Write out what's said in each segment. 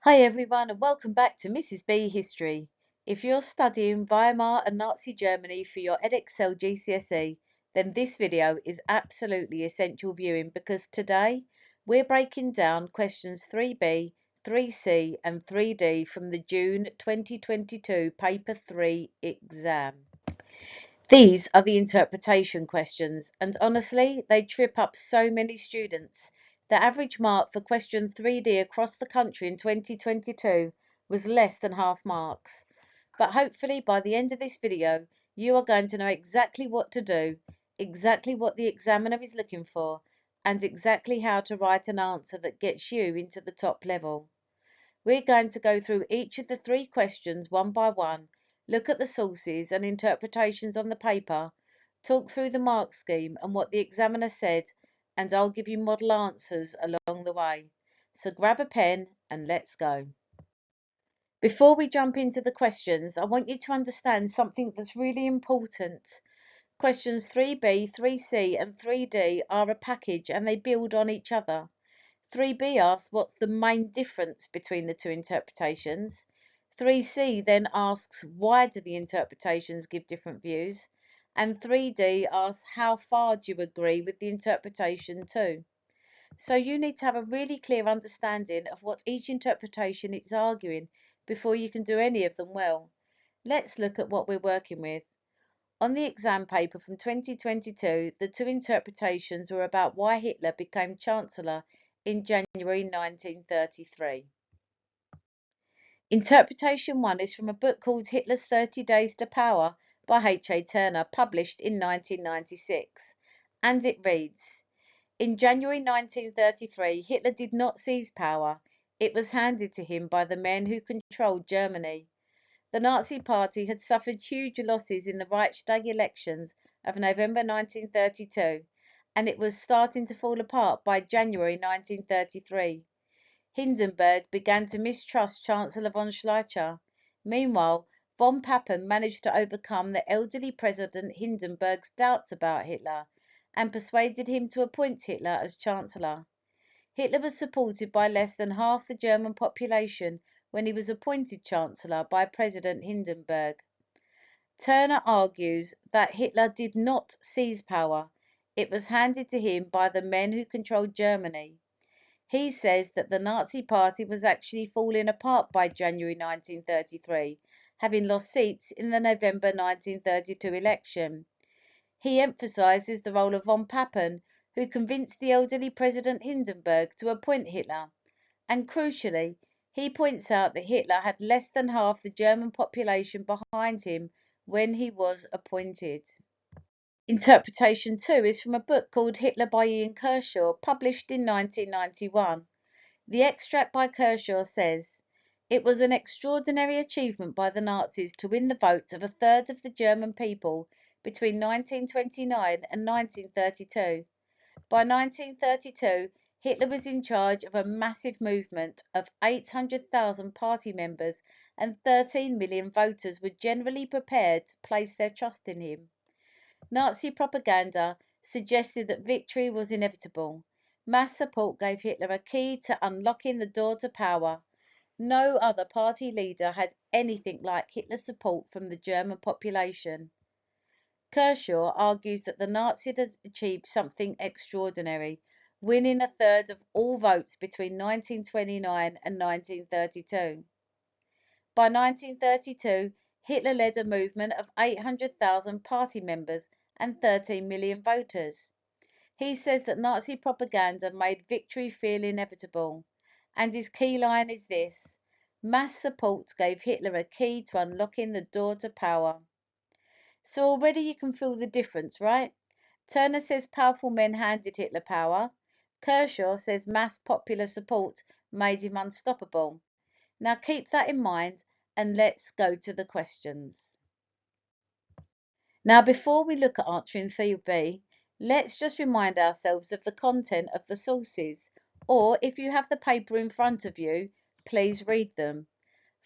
Hi everyone and welcome back to Mrs. History. If you're studying Weimar and Nazi Germany for your Edexcel GCSE, then this video is absolutely essential viewing because today we're breaking down questions 3B, 3C and 3D from the June 2022 Paper 3 exam. These are the interpretation questions, and honestly, they trip up so many students. The average mark for question 3D across the country in 2022 was less than half marks. But hopefully by the end of this video, you are going to know exactly what to do, exactly what the examiner is looking for, and exactly how to write an answer that gets you into the top level. We're going to go through each of the three questions one by one, look at the sources and interpretations on the paper, talk through the mark scheme and what the examiner said, and I'll give you model answers along the way. So grab a pen and let's go. Before we jump into the questions, I want you to understand something that's really important. Questions 3B, 3C and 3D are a package and they build on each other. 3B asks what's the main difference between the two interpretations. 3C then asks why do the interpretations give different views. And 3D asks how far do you agree with the interpretation too. So you need to have a really clear understanding of what each interpretation is arguing before you can do any of them well. Let's look at what we're working with. On the exam paper from 2022, the two interpretations were about why Hitler became Chancellor in January 1933. Interpretation 1 is from a book called Hitler's 30 Days to Power by H.A. Turner, published in 1996, and it reads, in January 1933, Hitler did not seize power. It was handed to him by the men who controlled Germany. The Nazi Party had suffered huge losses in the Reichstag elections of November 1932, and it was starting to fall apart by January 1933. Hindenburg began to mistrust Chancellor von Schleicher. Meanwhile, von Papen managed to overcome the elderly President Hindenburg's doubts about Hitler and persuaded him to appoint Hitler as Chancellor. Hitler was supported by less than half the German population when he was appointed Chancellor by President Hindenburg. Turner argues that Hitler did not seize power. It was handed to him by the men who controlled Germany. He says that the Nazi Party was actually falling apart by January 1933, having lost seats in the November 1932 election. He emphasizes the role of von Papen, who convinced the elderly President Hindenburg to appoint Hitler. And crucially, he points out that Hitler had less than half the German population behind him when he was appointed. Interpretation 2 is from a book called Hitler by Ian Kershaw, published in 1991. The extract by Kershaw says, it was an extraordinary achievement by the Nazis to win the votes of a third of the German people between 1929 and 1932. By 1932, Hitler was in charge of a massive movement of 800,000 party members, and 13 million voters were generally prepared to place their trust in him. Nazi propaganda suggested that victory was inevitable. Mass support gave Hitler a key to unlocking the door to power. No other party leader had anything like Hitler's support from the German population. Kershaw argues that the Nazis had achieved something extraordinary, winning a third of all votes between 1929 and 1932. By 1932, Hitler led a movement of 800,000 party members and 13 million voters. He says that Nazi propaganda made victory feel inevitable, and his key line is this: mass support gave Hitler a key to unlocking the door to power. So already you can feel the difference, right? Turner says powerful men handed Hitler power. Kershaw says mass popular support made him unstoppable. Now keep that in mind and let's go to the questions. Now before we look at answering 3B, let's just remind ourselves of the content of the sources, or if you have the paper in front of you, please read them.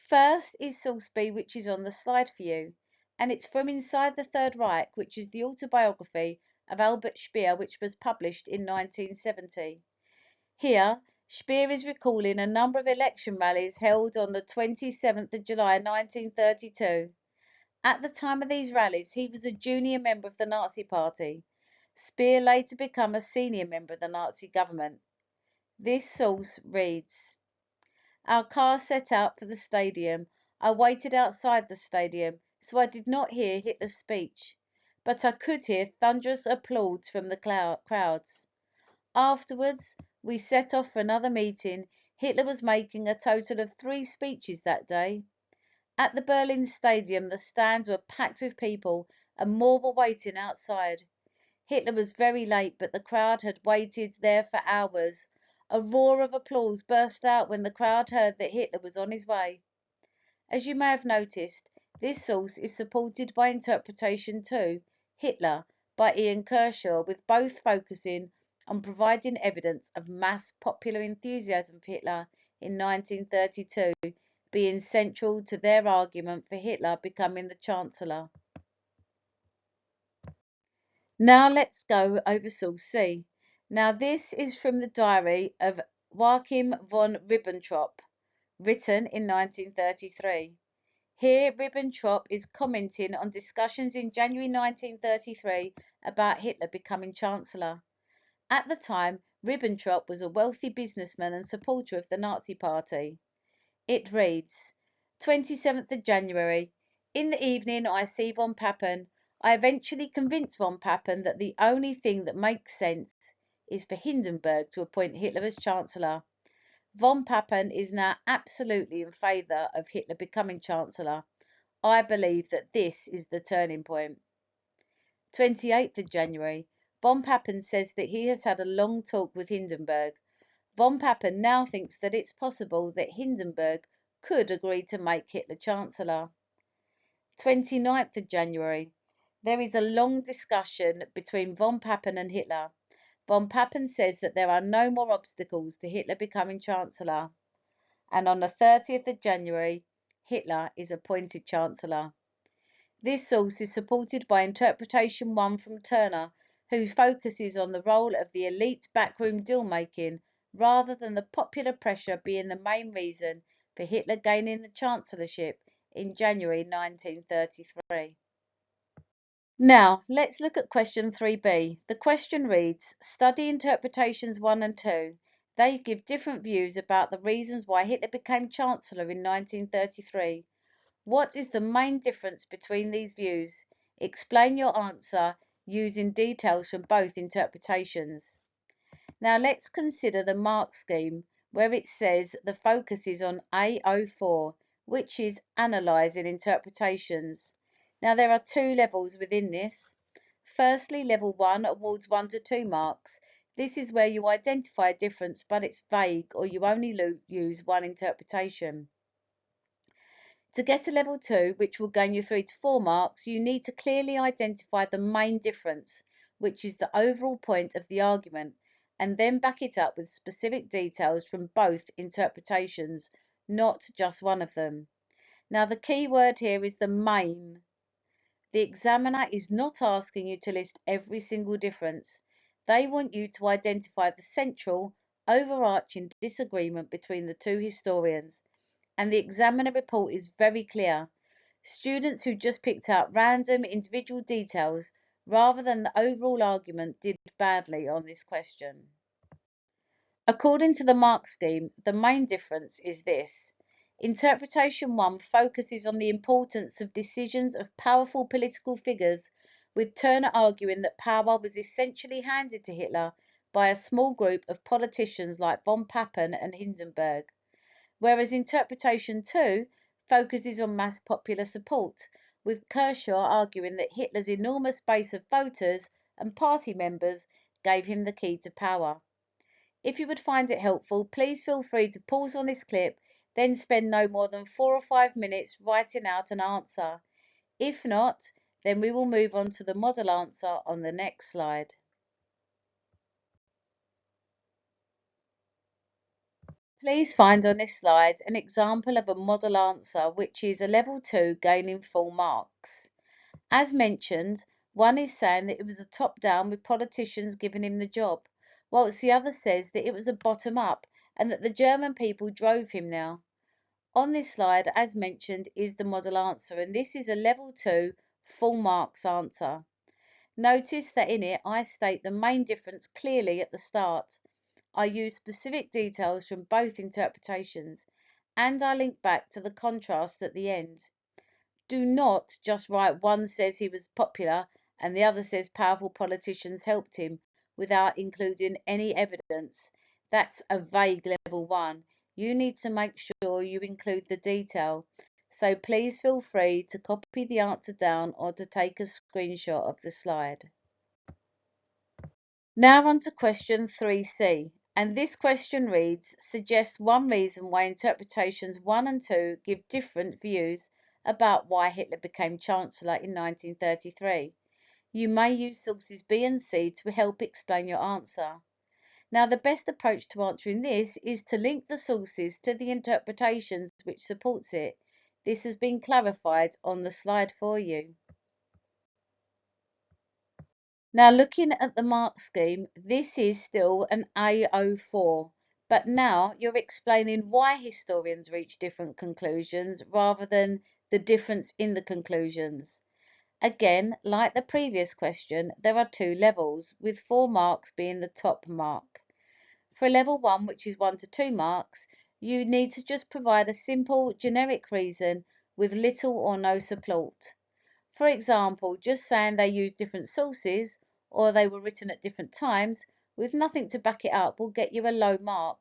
First is source B, which is on the slide for you, and it's from Inside the Third Reich, which is the autobiography of Albert Speer, which was published in 1970. Here, Speer is recalling a number of election rallies held on the 27th of July 1932. At the time of these rallies, he was a junior member of the Nazi Party. Speer later became a senior member of the Nazi government. This source reads, "Our car set out for the stadium. I waited outside the stadium, so I did not hear Hitler's speech, but I could hear thunderous applause from the crowds. Afterwards, we set off for another meeting. Hitler was making a total of 3 speeches that day. At the Berlin Stadium, the stands were packed with people and more were waiting outside. Hitler was very late, but the crowd had waited there for hours. A roar of applause burst out when the crowd heard that Hitler was on his way." As you may have noticed, this source is supported by interpretation 2, Hitler, by Ian Kershaw, with both focusing on providing evidence of mass popular enthusiasm for Hitler in 1932 being central to their argument for Hitler becoming the Chancellor. Now let's go over source C. Now this is from the diary of Joachim von Ribbentrop, written in 1933. Here Ribbentrop is commenting on discussions in January 1933 about Hitler becoming Chancellor. At the time, Ribbentrop was a wealthy businessman and supporter of the Nazi Party. It reads, 27th of January. In the evening I see von Papen. I eventually convince von Papen that the only thing that makes sense is for Hindenburg to appoint Hitler as Chancellor. Von Papen is now absolutely in favour of Hitler becoming Chancellor. I believe that this is the turning point. 28th of January. Von Papen says that he has had a long talk with Hindenburg. Von Papen now thinks that it's possible that Hindenburg could agree to make Hitler Chancellor. 29th of January. There is a long discussion between von Papen and Hitler. Von Papen says that there are no more obstacles to Hitler becoming Chancellor. And on the 30th of January, Hitler is appointed Chancellor. This source is supported by interpretation 1 from Turner, who focuses on the role of the elite backroom deal-making rather than the popular pressure being the main reason for Hitler gaining the chancellorship in January 1933. Now, let's look at question 3b. The question reads, study interpretations 1 and 2. They give different views about the reasons why Hitler became Chancellor in 1933. What is the main difference between these views? Explain your answer using details from both interpretations. Now let's consider the mark scheme where it says the focus is on A04, which is analysing interpretations. Now there are 2 levels within this. Firstly, level 1 awards 1 to 2 marks. This is where you identify a difference but it's vague or you only use one interpretation. To get to level 2, which will gain you 3 to 4 marks, you need to clearly identify the main difference, which is the overall point of the argument, and then back it up with specific details from both interpretations, not just one of them. Now the key word here is the main. The examiner is not asking you to list every single difference. They want you to identify the central, overarching disagreement between the 2 historians. And the examiner report is very clear. Students who just picked out random individual details rather than the overall argument did badly on this question. According to the mark scheme, the main difference is this. Interpretation 1 focuses on the importance of decisions of powerful political figures, with Turner arguing that power was essentially handed to Hitler by a small group of politicians like von Papen and Hindenburg. Whereas interpretation 2 focuses on mass popular support, with Kershaw arguing that Hitler's enormous base of voters and party members gave him the key to power. If you would find it helpful, please feel free to pause on this clip, then spend no more than 4 or 5 minutes writing out an answer. If not, then we will move on to the model answer on the next slide. Please find on this slide an example of a model answer which is a level 2 gaining full marks. As mentioned, one is saying that it was a top down with politicians giving him the job, whilst the other says that it was a bottom up and that the German people drove him there. On this slide, as mentioned, is the model answer, and this is a level 2 full marks answer. Notice that in it I state the main difference clearly at the start. I use specific details from both interpretations, and I link back to the contrast at the end. Do not just write one says he was popular and the other says powerful politicians helped him without including any evidence. That's a vague level 1. You need to make sure you include the detail. So please feel free to copy the answer down or to take a screenshot of the slide. Now on to question 3C, and this question reads, suggest one reason why interpretations 1 and 2 give different views about why Hitler became Chancellor in 1933. You may use sources B and C to help explain your answer. Now the best approach to answering this is to link the sources to the interpretations which supports it. This has been clarified on the slide for you. Now looking at the mark scheme, this is still an A04, but now you're explaining why historians reach different conclusions rather than the difference in the conclusions. Again, like the previous question, there are 2 levels, with 4 marks being the top mark. For level 1, which is 1 to 2 marks, you need to just provide a simple generic reason with little or no support. For example, just saying they used different sources or they were written at different times with nothing to back it up will get you a low mark.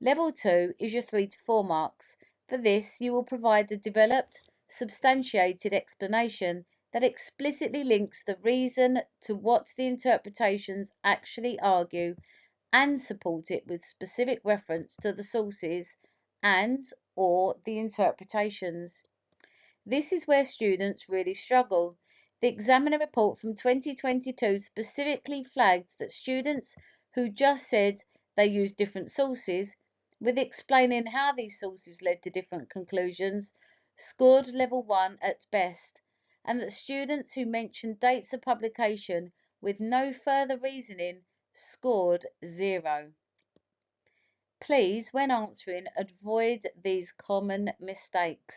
Level 2 is your 3 to 4 marks. For this, you will provide a developed, substantiated explanation that explicitly links the reason to what the interpretations actually argue and support it with specific reference to the sources and or the interpretations. This is where students really struggle. The examiner report from 2022 specifically flagged that students who just said they used different sources, with explaining how these sources led to different conclusions, scored level 1 at best, and that students who mentioned dates of publication with no further reasoning scored 0. Please, when answering, avoid these common mistakes.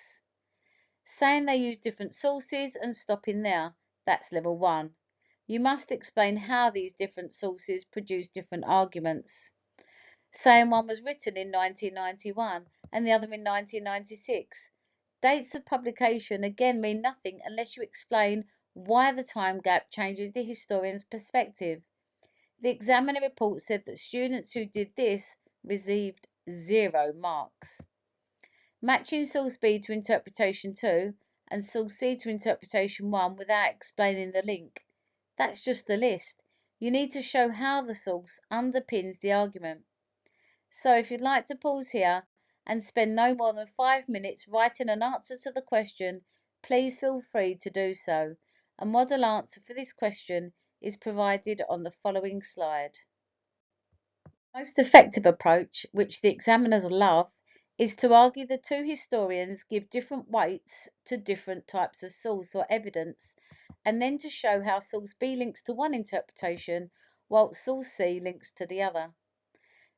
Saying they use different sources and stopping there, that's level 1. You must explain how these different sources produce different arguments. Saying one was written in 1991 and the other in 1996. Dates of publication again mean nothing unless you explain why the time gap changes the historian's perspective. The examiner report said that students who did this received 0 marks. Matching source B to interpretation 2 and source C to interpretation 1 without explaining the link. That's just a list. You need to show how the source underpins the argument. So if you'd like to pause here and spend no more than 5 minutes writing an answer to the question, please feel free to do so. A model answer for this question is provided on the following slide. Most effective approach, which the examiners love, is to argue the 2 historians give different weights to different types of source or evidence, and then to show how source B links to one interpretation, while source C links to the other.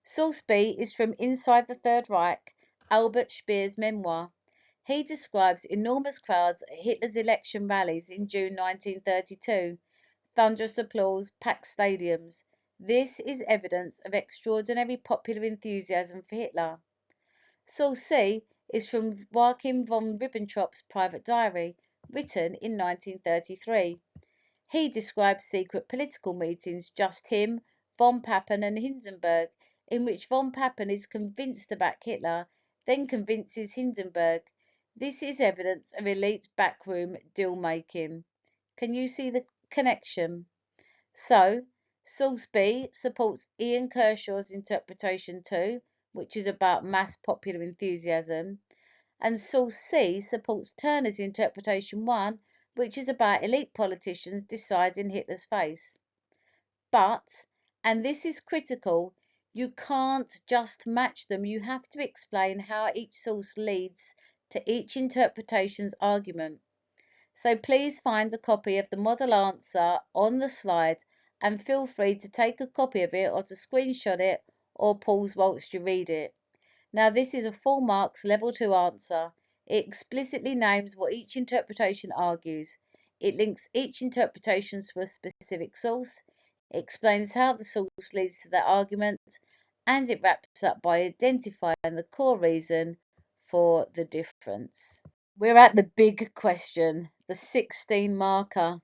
Source B is from Inside the Third Reich, Albert Speer's memoir. He describes enormous crowds at Hitler's election rallies in June 1932, thunderous applause, packed stadiums. This is evidence of extraordinary popular enthusiasm for Hitler. Source C is from Joachim von Ribbentrop's private diary, written in 1933. He describes secret political meetings, just him, von Papen and Hindenburg, in which von Papen is convinced to back Hitler, then convinces Hindenburg. This is evidence of elite backroom deal-making. Can you see the connection? So, source B supports Ian Kershaw's interpretation 2, which is about mass popular enthusiasm, and source C supports Turner's interpretation 1, which is about elite politicians deciding Hitler's face. But, and this is critical, you can't just match them. You have to explain how each source leads to each interpretation's argument. So please find a copy of the model answer on the slide and feel free to take a copy of it or to screenshot it or pause whilst you read it. Now, this is a full marks level 2 answer. It explicitly names what each interpretation argues. It links each interpretation to a specific source. It explains how the source leads to that argument, and it wraps up by identifying the core reason for the difference. We're at the big question, the 16 marker.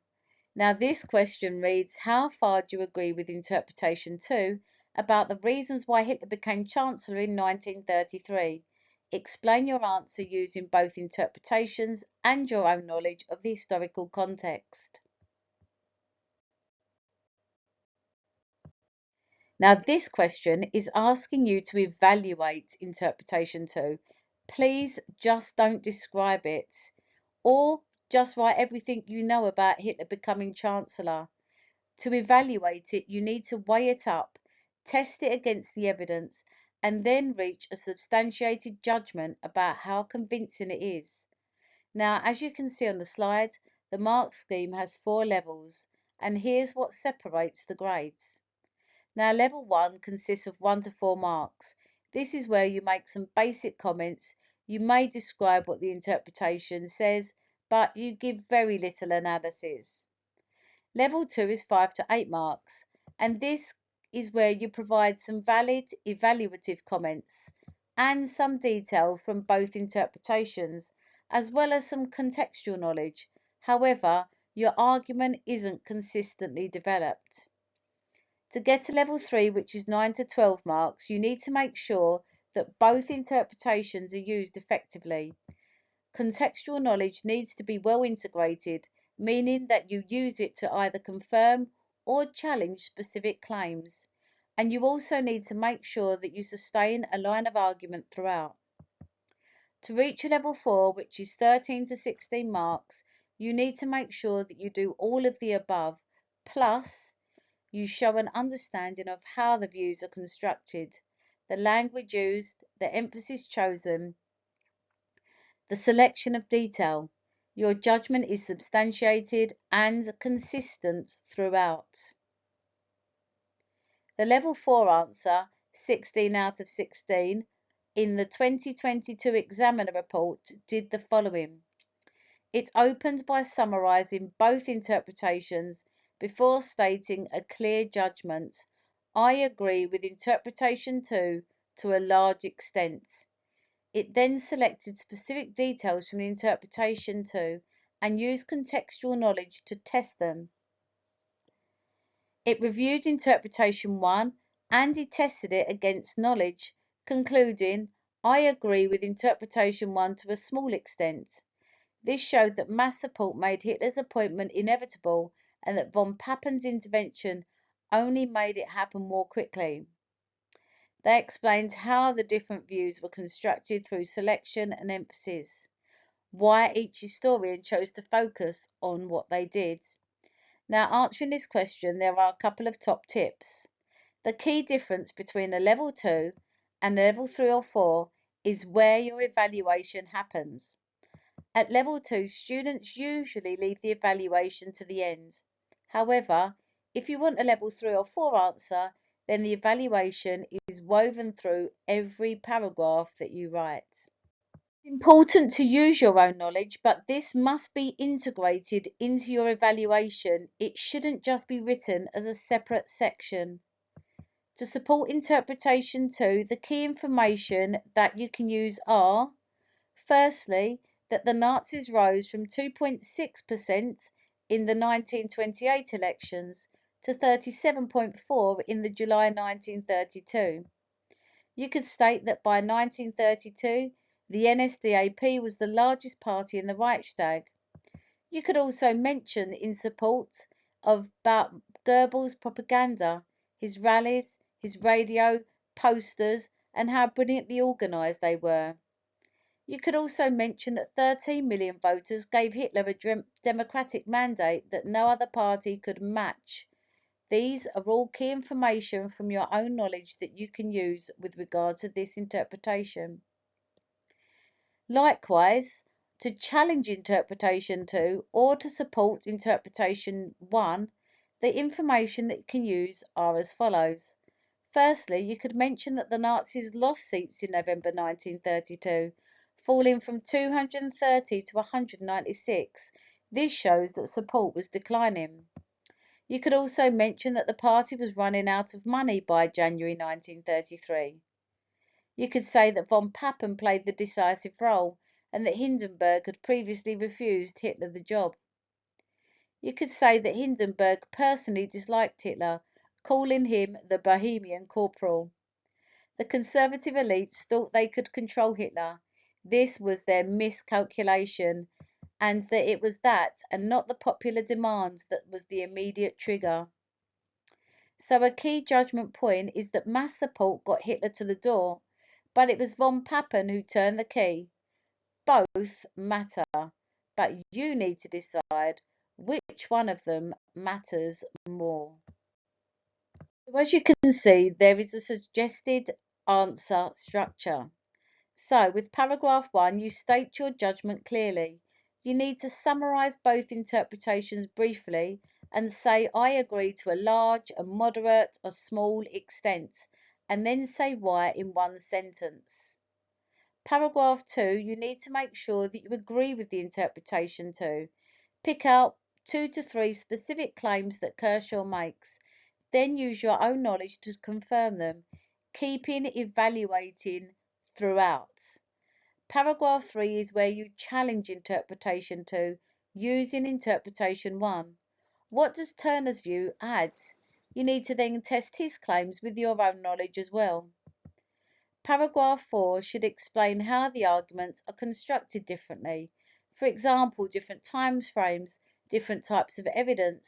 Now, this question reads, how far do you agree with interpretation 2 about the reasons why Hitler became Chancellor in 1933? Explain your answer using both interpretations and your own knowledge of the historical context. Now, this question is asking you to evaluate interpretation 2. Please just don't describe it, or just write everything you know about Hitler becoming Chancellor. To evaluate it, you need to weigh it up, test it against the evidence, and then reach a substantiated judgment about how convincing it is. Now, as you can see on the slide, the mark scheme has 4 levels, and here's what separates the grades. Now, level 1 consists of 1 to 4 marks. This is where you make some basic comments. You may describe what the interpretation says, but you give very little analysis. Level 2 is 5 to 8 marks, and this is where you provide some valid evaluative comments and some detail from both interpretations, as well as some contextual knowledge. However, your argument isn't consistently developed. To get to level 3, which is 9 to 12 marks, you need to make sure that both interpretations are used effectively. Contextual knowledge needs to be well integrated, meaning that you use it to either confirm or challenge specific claims. And you also need to make sure that you sustain a line of argument throughout. To reach a level 4, which is 13 to 16 marks, you need to make sure that you do all of the above, plus you show an understanding of how the views are constructed, the language used, the emphasis chosen, the selection of detail. Your judgment is substantiated and consistent throughout. The level 4 answer, 16 out of 16, in the 2022 examiner report did the following. It opened by summarising both interpretations before stating a clear judgment. I agree with interpretation 2 to a large extent. It then selected specific details from the interpretation 2 and used contextual knowledge to test them. It reviewed interpretation 1 and it tested it against knowledge, concluding, I agree with interpretation 1 to a small extent. This showed that mass support made Hitler's appointment inevitable and that von Pappen's intervention only made it happen more quickly. They explained how the different views were constructed through selection and emphasis, why each historian chose to focus on what they did. Now, answering this question, there are a couple of top tips. The key difference between a level 2 and a level 3 or 4 is where your evaluation happens. At level 2, students usually leave the evaluation to the end. However, if you want a level 3 or 4 answer, then the evaluation is woven through every paragraph that you write. It's important to use your own knowledge, but this must be integrated into your evaluation. It shouldn't just be written as a separate section. To support interpretation 2, the key information that you can use are, firstly, that the Nazis rose from 2.6% in the 1928 elections to 37.4% in the July 1932. You could state that by 1932, the NSDAP was the largest party in the Reichstag. You could also mention in support of Goebbels' propaganda, his rallies, his radio, posters, and how brilliantly organised they were. You could also mention that 13 million voters gave Hitler a democratic mandate that no other party could match. These are all key information from your own knowledge that you can use with regard to this interpretation. Likewise, to challenge interpretation 2 or to support interpretation 1, the information that you can use are as follows. Firstly, you could mention that the Nazis lost seats in November 1932, falling from 230 to 196. This shows that support was declining. You could also mention that the party was running out of money by January 1933. You could say that von Papen played the decisive role and that Hindenburg had previously refused Hitler the job. You could say that Hindenburg personally disliked Hitler, calling him the Bohemian corporal. The conservative elites thought they could control Hitler. This was their miscalculation, and that it was that and not the popular demand that was the immediate trigger. So a key judgment point is that mass support got Hitler to the door, but it was von Papen who turned the key. Both matter, but you need to decide which one of them matters more. So as you can see, there is a suggested answer structure. So with paragraph 1, you state your judgment clearly. You need to summarise both interpretations briefly and say I agree to a large, a moderate, a small extent, and then say why in one sentence. Paragraph 2, you need to make sure that you agree with the interpretation too. Pick out 2 to 3 specific claims that Kershaw makes. Then use your own knowledge to confirm them, keeping evaluating throughout. Paragraph 3 is where you challenge interpretation 2, using interpretation 1. What does Turner's view add? You need to then test his claims with your own knowledge as well. Paragraph 4 should explain how the arguments are constructed differently. For example, different time frames, different types of evidence.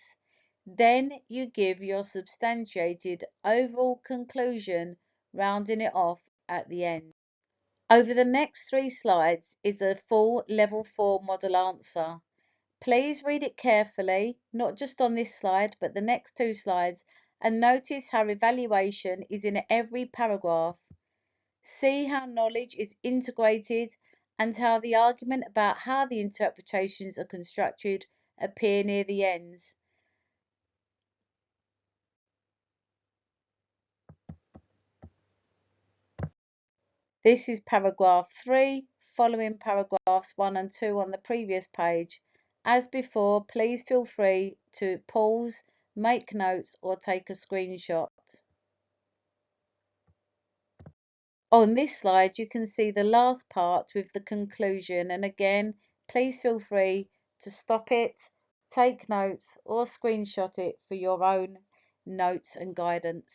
Then you give your substantiated overall conclusion, rounding it off at the end. Over the next 3 slides is a full level 4 model answer. Please read it carefully, not just on this slide, but the next 2 slides, and notice how evaluation is in every paragraph. See how knowledge is integrated and how the argument about how the interpretations are constructed appear near the ends. This is paragraph 3, following paragraphs 1 and 2 on the previous page. As before, please feel free to pause, make notes, or take a screenshot. On this slide, you can see the last part with the conclusion, and again, please feel free to stop it, take notes, or screenshot it for your own notes and guidance.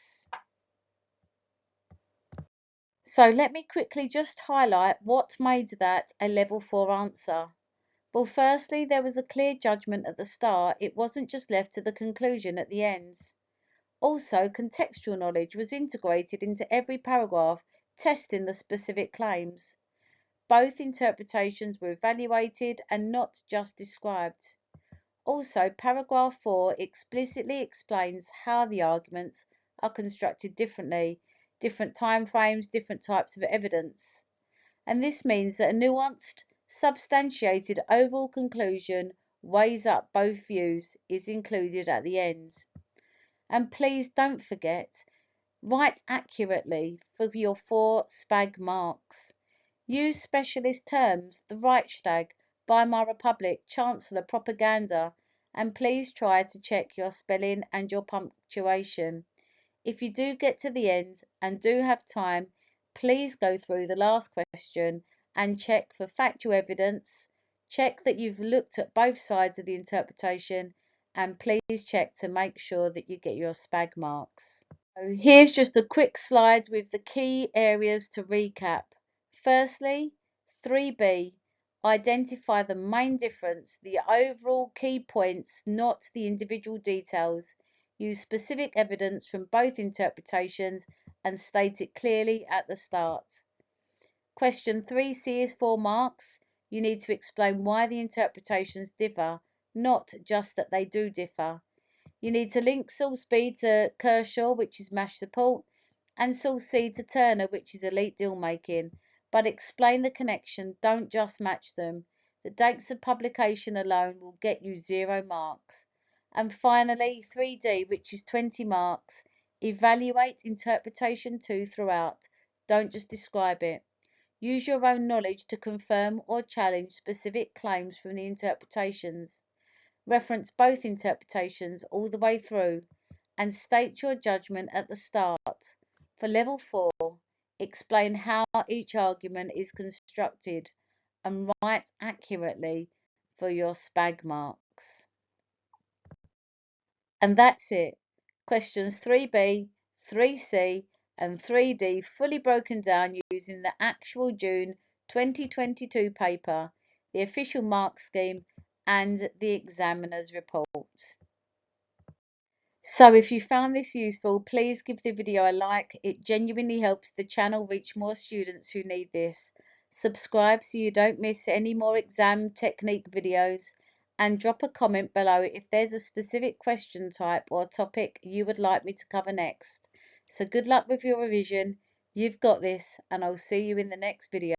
So let me quickly just highlight what made that a level 4 answer. Well, firstly, there was a clear judgment at the start. It wasn't just left to the conclusion at the end. Also, contextual knowledge was integrated into every paragraph, testing the specific claims. Both interpretations were evaluated and not just described. Also, paragraph 4 explicitly explains how the arguments are constructed differently, different time frames, different types of evidence. And this means that a nuanced, substantiated overall conclusion weighs up both views is included at the end. And please don't forget, write accurately for your 4 SPAG marks. Use specialist terms, the Reichstag, Weimar Republic, Chancellor, propaganda, and please try to check your spelling and your punctuation. If you do get to the end and do have time, please go through the last question and check for factual evidence. Check that you've looked at both sides of the interpretation, and please check to make sure that you get your SPAG marks. So here's just a quick slide with the key areas to recap. Firstly, 3B, identify the main difference, the overall key points, not the individual details. Use specific evidence from both interpretations and state it clearly at the start. Question 3C is 4 marks. You need to explain why the interpretations differ, not just that they do differ. You need to link source B to Kershaw, which is MASH support, and source C to Turner, which is elite deal making, but explain the connection, don't just match them. The dates of publication alone will get you 0 marks. And finally, 3D, which is 20 marks. Evaluate interpretation 2 throughout. Don't just describe it. Use your own knowledge to confirm or challenge specific claims from the interpretations. Reference both interpretations all the way through and state your judgment at the start. For level 4, explain how each argument is constructed and write accurately for your SPAG marks. And that's it. Questions 3B, 3C, and 3D fully broken down using the actual June 2022 paper, the official mark scheme, and the examiner's report. So if you found this useful, please give the video a like. It genuinely helps the channel reach more students who need this. Subscribe so you don't miss any more exam technique videos, and drop a comment below if there's a specific question type or topic you would like me to cover next. So good luck with your revision. You've got this, and I'll see you in the next video.